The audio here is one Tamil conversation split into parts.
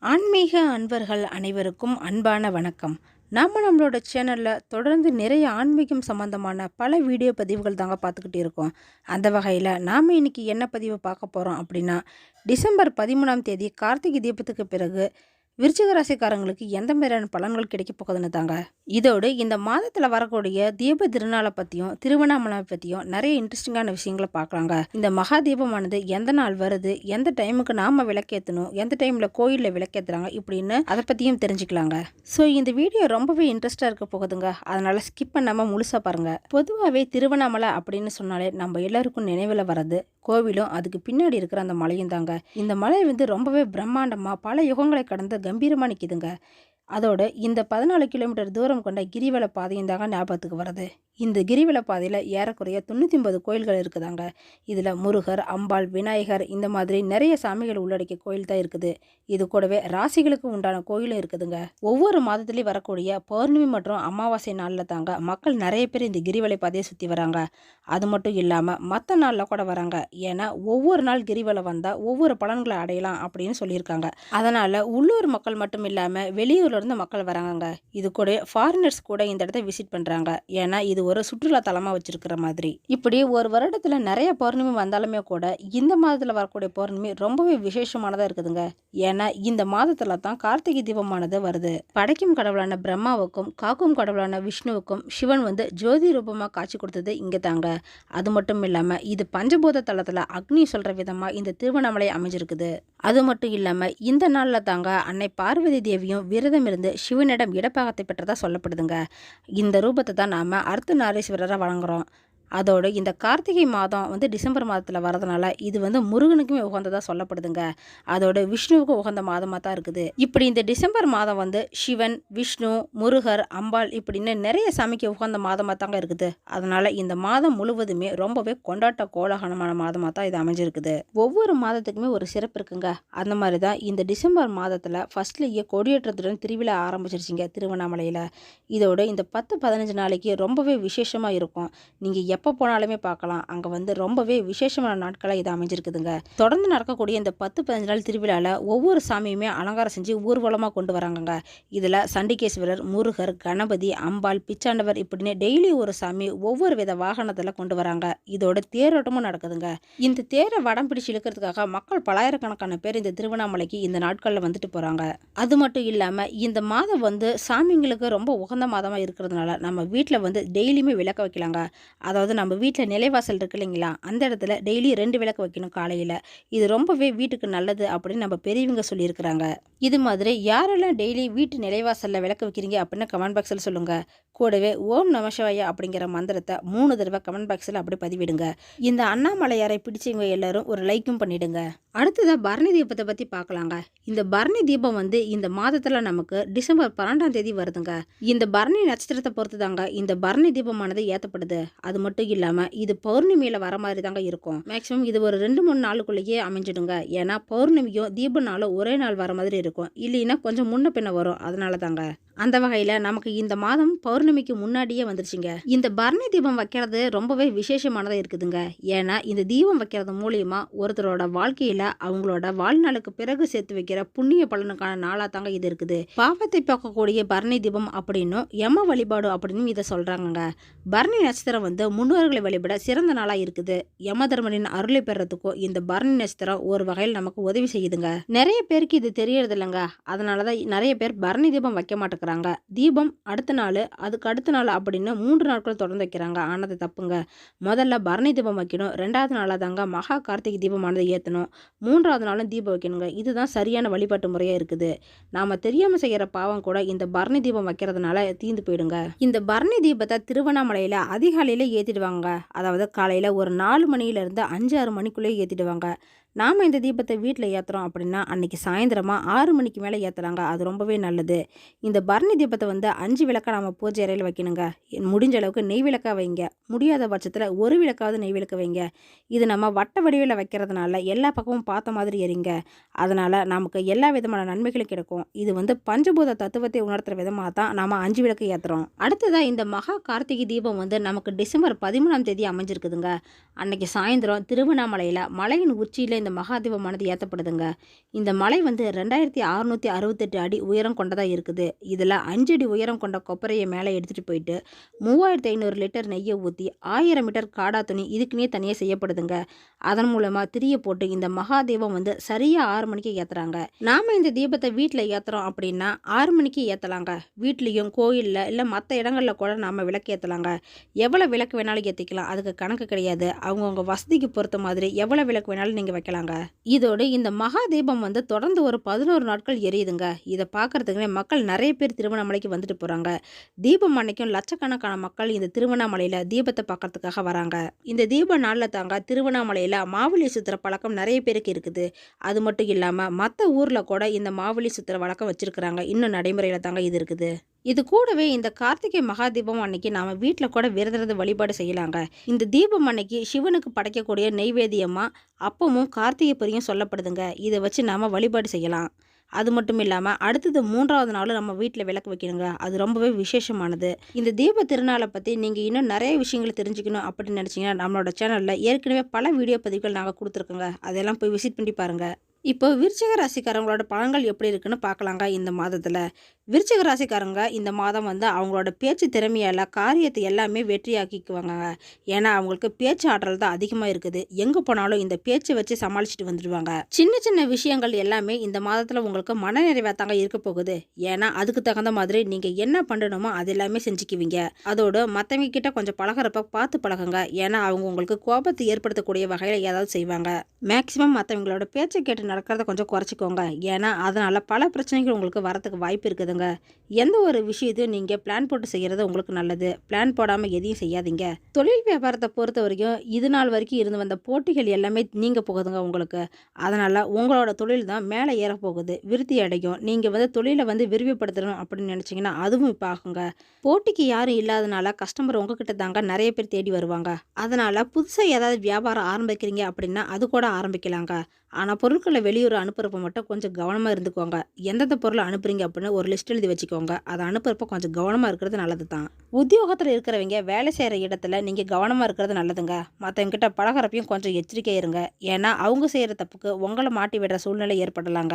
ஆன்மீக அன்பர்கள் அனைவருக்கும் அன்பான வணக்கம். நம்மளோட சேனலில் தொடர்ந்து நிறைய ஆன்மீகம் சம்மந்தமான பல வீடியோ பதிவுகள் தாங்க பார்த்துக்கிட்டு இருக்கோம். அந்த வகையில் நாம் இன்றைக்கி என்ன பதிவு பார்க்க போகிறோம் அப்படின்னா, டிசம்பர் 13ஆம் தேதி கார்த்திகை தீபத்துக்கு பிறகு விருச்சிக ராசிக்காரங்களுக்கு எந்த மாதிரியான பலன்கள் கிடைக்க போகுதுன்னு தாங்க. இதோடு இந்த மாதத்தில் வரக்கூடிய தீப திருநாளை பற்றியும் திருவண்ணாமலை பற்றியும் நிறைய இன்ட்ரெஸ்டிங்கான விஷயங்களை பார்க்கலாங்க. இந்த மகா தீபமானது எந்த நாள் வருது, எந்த டைமுக்கு நாம் விளக்கேற்றணும், எந்த டைமில் கோயிலில் விளக்கேற்றுறாங்க இப்படின்னு அதை பற்றியும் தெரிஞ்சுக்கலாங்க. ஸோ இந்த வீடியோ ரொம்பவே இன்ட்ரெஸ்டாக இருக்க போகுதுங்க. அதனால் ஸ்கிப் பண்ணாமல் முழுசாக பாருங்கள். பொதுவாகவே திருவண்ணாமலை அப்படின்னு சொன்னாலே நம்ம எல்லாருக்கும் நினைவில் வர்றது கோவிலும் அதுக்கு பின்னாடி இருக்கிற அந்த மலையும் தாங்க. இந்த மலை ரொம்பவே பிரம்மாண்டமாக பல யுகங்களை கடந்து கம்பீரமாக நிற்கிதுங்க. அதோட இந்த 14 கிலோமீட்டர் தூரம் கொண்ட கிரிவல பாதையும் தாங்க ஞாபகத்துக்கு வருது. இந்த கிரிவல பாதையில் ஏறக்குறைய 99 கோயில்கள் இருக்குதாங்க. இதில் முருகர், அம்பாள், விநாயகர் இந்த மாதிரி நிறைய சாமிகள் உள்ளடக்கிய கோயில் தான் இருக்குது. இது கூடவே ராசிகளுக்கு உண்டான கோயிலும் இருக்குதுங்க. ஒவ்வொரு மாதத்துலேயும் வரக்கூடிய பௌர்ணமி மற்றும் அமாவாசை நாளில் தாங்க மக்கள் நிறைய பேர் இந்த கிரிவலை பாதையை சுற்றி வராங்க. அது மட்டும் இல்லாமல் மற்ற நாளில் கூட வராங்க. ஏன்னா ஒவ்வொரு நாள் கிரிவலம் வந்தால் ஒவ்வொரு பலன்களை அடையலாம் அப்படின்னு சொல்லியிருக்காங்க. அதனால் உள்ளூர் மக்கள் மட்டும் இல்லாமல் வெளியூர்லேருந்து மக்கள் வராங்க. இது கூட ஃபாரினர்ஸ் கூட இந்த இடத்த விசிட் பண்ணுறாங்க. ஏன்னா இது ஒரு சுற்றுலா தலமாக வச்சிருக்கிற மாதிரி. இப்படி ஒரு வருடத்தில் நிறைய பௌர்ணமி வந்தாலுமே கூட இந்த மாதத்தில் வரக்கூடிய பௌர்ணமி ரொம்பவே விசேஷமானதாக இருக்குதுங்க. ஏன்னா இந்த மாதத்தில் தான் கார்த்திகை தீபமானது வருது. படைக்கும் கடவுளான பிரம்மாவுக்கும் காக்கும் கடவுளான விஷ்ணுவுக்கும் சிவன் ஜோதி ரூபமாக காட்சி கொடுத்தது இங்கே தாங்க. அது மட்டும் இல்லாமல் இது பஞ்சபூத தலத்தில் அக்னி சொல்கிற விதமாக இந்த திருவண்ணாமலை அமைஞ்சிருக்குது. அது மட்டும் இல்லாமல் இந்த நாளில் தாங்க அன்னை பார்வதி தேவியும் விரதம் இருந்து சிவனிடம் இடப்பாகத்தை பெற்றதா சொல்லப்படுதுங்க. இந்த ரூபத்தை தான் நாம் அர்த்தநாரீஸ்வரரை வழங்குறோம். அதோடு இந்த கார்த்திகை மாதம் டிசம்பர் மாதத்தில் வரதுனால இது முருகனுக்குமே உகந்ததாக சொல்லப்படுதுங்க. அதோட விஷ்ணுவுக்கு உகந்த மாதமாக தான் இருக்குது. இப்படி இந்த டிசம்பர் மாதம் சிவன், விஷ்ணு, முருகர், அம்பாள் இப்படின்னு நிறைய சாமிக்கு உகந்த மாதமாக தாங்க இருக்குது. அதனால் இந்த மாதம் முழுவதுமே ரொம்பவே கொண்டாட்ட கோலாகலமான மாதமாக தான் இது அமைஞ்சிருக்குது. ஒவ்வொரு மாதத்துக்குமே ஒரு சிறப்பு இருக்குங்க. அந்த மாதிரி தான் இந்த டிசம்பர் மாதத்தில் ஃபர்ஸ்ட்லேயே கொடியேற்றத்துடன் திருவிழா ஆரம்பிச்சிருச்சிங்க திருவண்ணாமலையில். இதோட இந்த 10-15 நாளைக்கு ரொம்பவே விசேஷமாக இருக்கும். நீங்கள் எப்போ போனாலுமே பார்க்கலாம். அங்கே ரொம்பவே விசேஷமான நாட்களாக இது அமைஞ்சிருக்குதுங்க. தொடர்ந்து நடக்கக்கூடிய இந்த 10-15 நாள் திருவிழாவில் ஒவ்வொரு சாமியுமே அலங்காரம் செஞ்சு ஊர்வலமாக கொண்டு வராங்கங்க. இதில் சண்டிகேஸ்வரர், முருகர், கணபதி, அம்பாள், பிச்சாண்டவர் இப்படின்னு டெய்லி ஒரு சாமி ஒவ்வொரு வித வாகனத்தில் கொண்டு வராங்க. இதோட தேரோட்டமும் நடக்குதுங்க. இந்த தேரை வடம் பிடிச்சு இழுக்கிறதுக்காக மக்கள் பலாயிரக்கணக்கான பேர் இந்த திருவண்ணாமலைக்கு இந்த நாட்களில் வந்துட்டு போகிறாங்க. அது மட்டும் இல்லாமல் இந்த மாதம் சாமிங்களுக்கு ரொம்ப உகந்த மாதமாக இருக்கிறதுனால நம்ம வீட்டில் டெய்லியுமே விளக்க வைக்கலாங்க. அதாவது நம்ம வீட்டில் நிலைவாசல் இருக்கு இல்லைங்களா, அந்த இடத்துல டெய்லி 2 விளக்கு வைக்கணும் காலையில். இது ரொம்பவே வீட்டுக்கு நல்லது அப்படின்னு நம்ம பெரியவங்க சொல்லியிருக்கிறாங்க. இது மாதிரி யாரெல்லாம் டெய்லி வீட்டு நிலைவாசலில் விளக்கு வைக்கிறீங்க அப்படின்னு கமெண்ட் பாக்ஸில் சொல்லுங்கள். கூடவே ஓம் நமசிவாய அப்படிங்கிற மந்திரத்தை 3 தடவை கமெண்ட் பாக்ஸில் அப்படி பதிவிடுங்க. இந்த அண்ணாமலையாரை பிடிச்சவங்க எல்லாரும் ஒரு லைக்கும் பண்ணிடுங்க. அடுத்ததாக பரணி தீபத்தை பற்றி பார்க்கலாங்க. இந்த பரணி தீபம் இந்த மாதத்தில் நமக்கு டிசம்பர் 12ஆம் தேதி வருதுங்க. இந்த பரணி நட்சத்திரத்தை பொறுத்து தாங்க இந்த பரணி தீபமானது ஏற்றப்படுது. அது மட்டும் இல்லாமல் இது பௌர்ணமியில் வர மாதிரி தாங்க இருக்கும். மேக்ஸிமம் இது ஒரு 2-3 நாளுக்குள்ளேயே அமைஞ்சிடுங்க. ஏன்னா பௌர்ணமியும் தீப நாளும் ஒரே நாள் வர மாதிரி இருக்கும். இல்லைன்னா கொஞ்சம் முன்ன பின்ன வரும். அதனால தாங்க. அந்த வகையில் நமக்கு இந்த மாதம் பௌர்ணமிக்கு முன்னாடியே வந்துருச்சுங்க. இந்த பரணி தீபம் வைக்கிறது ரொம்பவே விசேஷமானதாக இருக்குதுங்க. ஏன்னா இந்த தீபம் வைக்கிறது மூலியமா ஒருத்தரோட வாழ்க்கையில் அவங்களோட வாழ்நாளுக்கு பிறகு சேர்த்து வைக்கிற புண்ணிய பலனுக்கான நாளாக தாங்க இது இருக்குது. பாவத்தை பார்க்கக்கூடிய பரணி தீபம் அப்படின்னும் யம வழிபாடு அப்படின்னு இதை சொல்கிறாங்க. பரணி நட்சத்திரம் முன்னோர்களை வழிபட சிறந்த நாளாக இருக்குது. யம தர்மனின் அருளை பெறத்துக்கும் இந்த பரணி நட்சத்திரம் ஒரு வகையில் நமக்கு உதவி செய்யுதுங்க. நிறைய பேருக்கு இது தெரியறது இல்லைங்க. அதனால தான் நிறைய பேர் பரணி தீபம் வைக்க மாட்டேங்கிறாங்க. தீபம் அடுத்த நாள், அதுக்கு அடுத்த நாள் அப்படின்னு 3 நாட்கள் தொடர்ந்து வைக்கிறாங்க. ஆனது தப்புங்க. முதல்ல பரணி தீபம் வைக்கணும். 2வது நாளாக தாங்க மகா கார்த்திகை தீபமானது ஏற்றணும். 3வது நாளும் தீபம் வைக்கணுங்க. இதுதான் சரியான வழிபாட்டு முறையாக இருக்குது. நாம் தெரியாமல் செய்கிற பாவம் கூட இந்த பரணி தீபம் வைக்கிறதுனால தீர்ந்து போயிடுங்க. இந்த பரணி தீபத்தை திருவண்ணாமலையில் அதிகாலையில் ஏற்றிடுவாங்க. அதாவது காலையில் ஒரு 4 மணியிலேருந்து 5-6 மணிக்குள்ளேயே ஏற்றிடுவாங்க. நாம் இந்த தீபத்தை வீட்டில் ஏற்றுறோம் அப்படின்னா அன்றைக்கி சாயந்தரமாக 6 மணிக்கு மேலே ஏற்றுறாங்க. அது ரொம்பவே நல்லது. இந்த பரணி தீபத்தை 5 விளக்கை நம்ம பூஜை அறையில் வைக்கணுங்க. முடிஞ்ச அளவுக்கு நெய் விளக்காக வைங்க. முடியாத பட்சத்தில் ஒரு விளக்காவது நெய் விளக்க வைங்க. இது நம்ம வட்ட வடிவில் வைக்கிறதுனால எல்லா பக்கமும் பார்த்த மாதிரி எரிங்க. அதனால் நமக்கு எல்லா விதமான நன்மைகளும் கிடைக்கும். இது பஞ்சபூத தத்துவத்தை உணர்த்துற விதமாக தான் நாம் 5 விளக்கு ஏற்றுறோம். அடுத்ததாக இந்த மகா கார்த்திகை தீபம் நமக்கு டிசம்பர் 13ஆம் தேதி அமைஞ்சிருக்குதுங்க. அன்னைக்கு சாயந்தரம் திருவண்ணாமலையில் மலையின் உச்சியில் மலையில் இந்த மகாதீபமானது ஏற்றப்படுதுங்க. இந்த மலை வந்து 2668 அடி உயரம் கொண்டதாக இருக்குது. இதில் 5 அடி உயரம் கொண்ட கொப்பரையை மேலே எடுத்துகிட்டு போயிட்டு 3500 லிட்டர் நெய்யை ஊற்றி 1000 மீட்டர் காடா துணி இதுக்குன்னே தனியாக செய்யப்படுதுங்க. அதன் மூலமாக திரியை போட்டு இந்த மகாதீபம் வந்து சரியாக 6 மணிக்கு ஏற்றுறாங்க. நாம் இந்த தீபத்தை வீட்டில் ஏற்றுறோம் அப்படின்னா 6 மணிக்கு ஏற்றலாங்க. வீட்லேயும் கோயிலில் இல்லை மற்ற இடங்களில் கூட நாம் விளக்கு ஏற்றலாங்க. எவ்வளோ விளக்கு வேணாலும் ஏற்றிக்கலாம். அதுக்கு கணக்கு கிடையாது. அவங்கவுங்க வசதிக்கு பொறுத்த மாதிரி எவ்வளோ விளக்கு வேணாலும் நீங்கள் வைக்கலாங்க. இதோடு இந்த மகாதீபம் வந்து தொடர்ந்து ஒரு 11 நாட்கள் எரியுதுங்க. இதை பார்க்கறதுக்குனே மக்கள் நிறைய பேர் திருவண்ணாமலைக்கு வந்துட்டு போகிறாங்க. தீபம் அன்னைக்கும் லட்சக்கணக்கான மக்கள் இந்த திருவண்ணாமலையில் தீபத்தை பார்க்கறதுக்காக வராங்க. இந்த தீப நாளில் தாங்க திருவண்ணாமலையில் மாவலி சுற்றுற பழக்கம் நிறைய பேருக்கு இருக்குது. அது மட்டும் இல்லாமல் மற்ற ஊரில் கூட இந்த மாவலி சுற்றுற வழக்கம் வச்சுருக்கிறாங்க. இன்னும் நடைமுறையில் தாங்க இது இருக்குது. இது கூடவே இந்த கார்த்திகை மகாதீபம் அன்னைக்கு நாம் வீட்டில் கூட விரதறது வழிபாடு செய்யலாங்க. இந்த தீபம் அன்னைக்கு சிவனுக்கு படைக்கக்கூடிய நெய்வேத்தியமாக அப்பமும் கார்த்திகை பொரியும் சொல்லப்படுதுங்க. இதை வச்சு நாம் வழிபாடு செய்யலாம். அது மட்டும் இல்லாமல் அடுத்தது 3வது நாளும் நம்ம வீட்டில் விளக்கு வைக்கணுங்க. அது ரொம்பவே விசேஷமானது. இந்த தீப திருநாளை பற்றி நீங்கள் இன்னும் நிறைய விஷயங்கள் தெரிஞ்சுக்கணும் அப்படின்னு நினச்சிங்கன்னா நம்மளோட சேனலில் ஏற்கனவே பல வீடியோ பதிவுகள் நாங்கள் கொடுத்துருக்கோங்க. அதெல்லாம் போய் விசிட் பண்ணி பாருங்கள். இப்போ விருச்சிக ராசிக்காரங்களோட பலன்கள் எப்படி இருக்குன்னு பார்க்கலாங்க. இந்த மாதத்தில் விருச்சிக ராசிக்காரங்க இந்த மாதம் வந்து அவங்களோட பேச்சு திறமையால் காரியத்தை எல்லாமே வெற்றியாக்கிக்குவாங்க. ஏன்னா அவங்களுக்கு பேச்சு ஆற்றல் தான் அதிகமாக இருக்குது. எங்கே போனாலும் இந்த பேச்சை வச்சு சமாளிச்சுட்டு வந்துடுவாங்க. சின்ன சின்ன விஷயங்கள் எல்லாமே இந்த மாதத்தில் உங்களுக்கு மனநிறைவாத்தாங்க இருக்க போகுது. ஏன்னா அதுக்கு தகுந்த மாதிரி நீங்கள் என்ன பண்ணணுமோ அது எல்லாமே செஞ்சுக்குவீங்க. அதோடு மற்றவங்க கிட்ட கொஞ்சம் பழகிறப்ப பார்த்து பழகுங்க. ஏன்னா அவங்க உங்களுக்கு கோபத்தை ஏற்படுத்தக்கூடிய வகையில் ஏதாவது செய்வாங்க. மேக்சிமம் மற்றவங்களோட பேச்சை கேட்டு நடக்கிறத கொஞ்சம் குறைச்சிக்கோங்க. ஏன்னா அதனால் பல பிரச்சனைகள் உங்களுக்கு வரத்துக்கு வாய்ப்பு இருக்குதுங்க. எந்த ஒரு விஷயத்தையும் நீங்கள் பிளான் போட்டு செய்கிறது உங்களுக்கு நல்லது. பிளான் போடாமல் எதையும் செய்யாதீங்க. தொழில் வியாபாரத்தை பொறுத்த வரைக்கும் இது நாள் வரைக்கும் இருந்து வந்த போட்டிகள் எல்லாமே நீங்க போகுதுங்க உங்களுக்கு. அதனால் உங்களோட தொழில் தான் மேலே ஏற போகுது, விருத்தி அடையும். நீங்கள் வந்து தொழிலை வந்து விரிவுபடுத்தணும் அப்படின்னு நினச்சிங்கன்னா அதுவும் இப்போ ஆகுங்க. போட்டிக்கு யாரும் இல்லாதனால கஸ்டமர் உங்ககிட்ட தாங்க நிறைய பேர் தேடி வருவாங்க. அதனால் புதுசாக ஏதாவது வியாபாரம் ஆரம்பிக்கிறீங்க அப்படின்னா அது கூட ஆரம்பிக்கலாங்க. ஆனால் பொருட்களை வெளியூர் அனுப்புறப்ப மட்டும் கொஞ்சம் கவனமாக இருந்துக்கோங்க. எந்தெந்த பொருளை அனுப்புறீங்க அப்படின்னு ஒரு லிஸ்ட் எழுதி வச்சுக்கோங்க. அதை அனுப்புறப்ப கொஞ்சம் கவனமாக இருக்கிறது நல்லது தான். உத்தியோகத்தில் இருக்கிறவங்க வேலை செய்கிற இடத்துல நீங்கள் கவனமாக இருக்கிறது நல்லதுங்க. மற்றவங்கிட்ட பழகிறப்பையும் கொஞ்சம் எச்சரிக்கை இருங்க. ஏன்னா அவங்க செய்கிற தப்புக்கு உங்களை மாட்டி விடுற சூழ்நிலை ஏற்படலாங்க.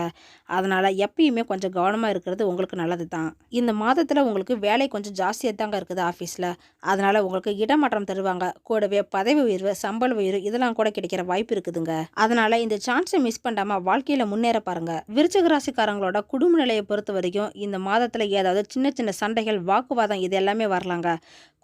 அதனால் எப்பயுமே கொஞ்சம் கவனமாக இருக்கிறது உங்களுக்கு நல்லது தான். இந்த மாதத்தில் உங்களுக்கு வேலை கொஞ்சம் ஜாஸ்தியாக தாங்க இருக்குது ஆஃபீஸில். அதனால் உங்களுக்கு இடமாற்றம் தருவாங்க. கூடவே பதவி உயர்வு, சம்பள உயர்வு இதெல்லாம் கூட கிடைக்கிற வாய்ப்பு இருக்குதுங்க. அதனால் இந்த சான்ஸை மிஸ் பண்ணாமல் வாழ்க்கையில் முன்னேற பாருங்க. விருச்சிக ராசிக்காரங்களோட குடும்ப நிலையை பொறுத்த வரைக்கும் இந்த மாதத்தில் ஏதாவது சின்ன சின்ன சண்டைகள், வாக்குவாதம் இது எல்லாமே வரலாங்க.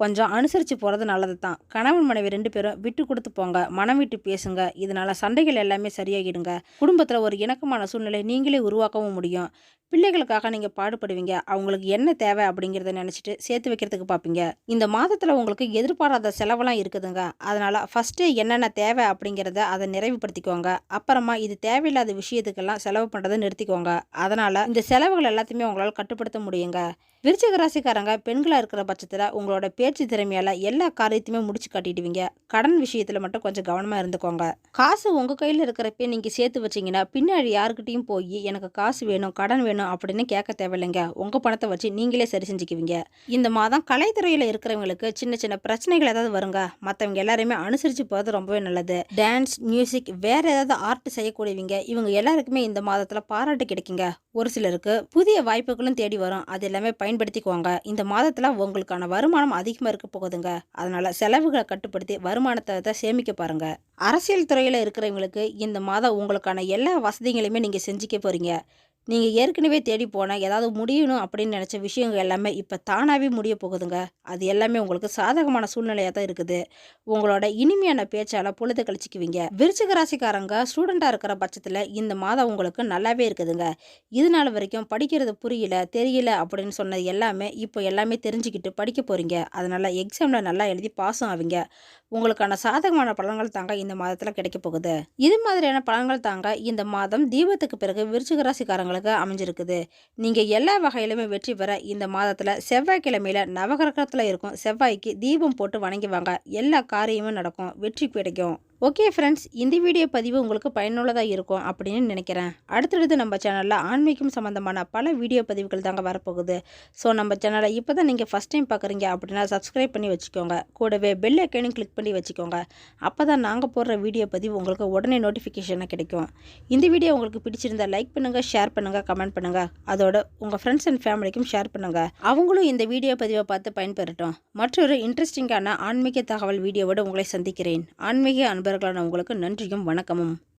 கொஞ்சம் அனுசரித்து போகிறது நல்லது தான். கணவன் மனைவி 2 பேரும் விட்டு கொடுத்து போங்க. மனம் விட்டு பேசுங்க. இதனால சண்டைகள் எல்லாமே சரியாகிடுங்க. குடும்பத்தில் ஒரு இணக்கமான சூழ்நிலை நீங்களே உருவாக்கவும் முடியும். பிள்ளைகளுக்காக நீங்கள் பாடுபடுவீங்க. அவங்களுக்கு என்ன தேவை அப்படிங்கிறத நினச்சிட்டு சேர்த்து வைக்கிறதுக்கு பார்ப்பீங்க. இந்த மாதத்தில் உங்களுக்கு எதிர்பாராத செலவெல்லாம் இருக்குதுங்க. அதனால் ஃபஸ்ட்டு என்னென்ன தேவை அப்படிங்கிறத அதை நிறைவுபடுத்திக்கோங்க. அப்புறமா இது தேவையில்லாத விஷயத்துக்கெல்லாம் செலவு பண்ணுறதை நிறுத்திக்கோங்க. அதனால் இந்த செலவுகள் எல்லாத்தையுமே உங்களால் கட்டுப்படுத்த முடியுங்க. விருச்சிக ராசிக்காரங்க பெண்களாக இருக்கிற பட்சத்தில் உங்களோட பேச்சு திறமையால் எல்லா காரியத்தையுமே முடிச்சு காட்டிடுவீங்க. கடன் விஷயத்தில் மட்டும் கொஞ்சம் கவனமாக இருந்துக்கோங்க. காசு உங்கள் கையில் இருக்கிறப்ப நீங்கள் சேர்த்து வச்சிங்கன்னா பின்னாடி யாருக்கிட்டையும் போய் எனக்கு காசு வேணும், கடன் வேணும் அப்படின்னு கேட்க தேவையில்லைங்க. உங்கள் பணத்தை வச்சு நீங்களே சரி செஞ்சுக்குவீங்க. இந்த மாதம் கலைத்துறையில் இருக்கிறவங்களுக்கு சின்ன சின்ன பிரச்சனைகள் ஏதாவது வருங்க. மற்றவங்க எல்லாருமே அனுசரித்து போகிறது ரொம்பவே நல்லது. டான்ஸ், மியூசிக், வேறு ஏதாவது ஆர்ட் செய்யக்கூடியவங்க இவங்க எல்லாருக்குமே இந்த மாதத்தில் பாராட்டு கிடைக்குங்க. ஒரு சிலருக்கு புதிய வாய்ப்புகளும் தேடி வரும். அது எல்லாமே பயன்படுத்திக்குவாங்க. இந்த மாதத்தில் உங்களுக்கான வருமானம் அதிகமாக இருக்க போகுதுங்க. அதனால் செலவுகளை கட்டுப்படுத்தி வருமானத்தை சேமிக்க பாருங்க. அரசியல் துறையில் இருக்கிறவங்களுக்கு இந்த மாதம் உங்களுக்கான எல்லா வசதிகளையுமே நீங்கள் செஞ்சுக்க போகிறீங்க. நீங்கள் ஏற்கனவே தேடி போனால் ஏதாவது முடியணும் அப்படின்னு நினச்ச விஷயங்கள் எல்லாமே இப்போ தானாகவே முடிய போகுதுங்க. அது எல்லாமே உங்களுக்கு சாதகமான சூழ்நிலையாக தான் இருக்குது. உங்களோட இனிமையான பேச்சால் பொழுது கழிச்சிக்குவீங்க. விருச்சிக ராசிக்காரங்க ஸ்டூடெண்ட்டாக இருக்கிற பட்சத்தில் இந்த மாதம் உங்களுக்கு நல்லாவே இருக்குதுங்க. இது நாள் வரைக்கும் படிக்கிறது புரியல, தெரியல அப்படின்னு சொன்னது எல்லாமே இப்போ எல்லாமே தெரிஞ்சுக்கிட்டு படிக்க போகிறீங்க. அதனால் எக்ஸாமில் நல்லா எழுதி பாஸும் ஆவீங்க. உங்களுக்கான சாதகமான பலன்கள் தாங்க இந்த மாதத்தில் கிடைக்க போகுது. இது மாதிரியான பலன்கள் தாங்க இந்த மாதம் தீபத்துக்கு பிறகு விருச்சிக ராசிக்காரங்களுக்கு அமைஞ்சிருக்குது. நீங்கள் எல்லா வகையிலுமே வெற்றி பெற இந்த மாதத்தில் செவ்வாய்க்கிழமையில நவகிரகத்தில் இருக்கும் செவ்வாய்க்கு தீபம் போட்டு வணங்கி வாங்க. எல்லா காரியமும் நடக்கும், வெற்றி கிடைக்கும். ஓகே ஃப்ரெண்ட்ஸ், இந்த வீடியோ பதிவு உங்களுக்கு பயனுள்ளதாக இருக்கும் அப்படின்னு நினைக்கிறேன். அடுத்தடுத்து நம்ம சேனலில் ஆன்மீகம் சம்மந்தமான பல வீடியோ பதிவுகள் தாங்க வரப்போகுது. ஸோ நம்ம சேனலை இப்போ தான் நீங்கள் ஃபஸ்ட் டைம் பார்க்குறீங்க அப்படின்னா சப்ஸ்கிரைப் பண்ணி வச்சுக்கோங்க. கூடவே பெல் ஐக்கானையும் கிளிக் பண்ணி வச்சுக்கோங்க. அப்போ தான் நாங்கள் போடுற வீடியோ பதிவு உங்களுக்கு உடனே நோட்டிஃபிகேஷனாக கிடைக்கும். இந்த வீடியோ உங்களுக்கு பிடிச்சிருந்தால் லைக் பண்ணுங்கள், ஷேர் பண்ணுங்கள், கமெண்ட் பண்ணுங்கள். அதோட உங்கள் ஃப்ரெண்ட்ஸ் அண்ட் ஃபேமிலிக்கும் ஷேர் பண்ணுங்கள். அவங்களும் இந்த வீடியோ பதிவை பார்த்து பயன்பெறட்டும். மற்றொரு இன்ட்ரெஸ்டிங்கான ஆன்மீக தகவல் வீடியோவோடு உங்களை சந்திக்கிறேன். ஆன்மீக அன்பர்களான உங்களுக்கு நன்றியும் வணக்கமும்.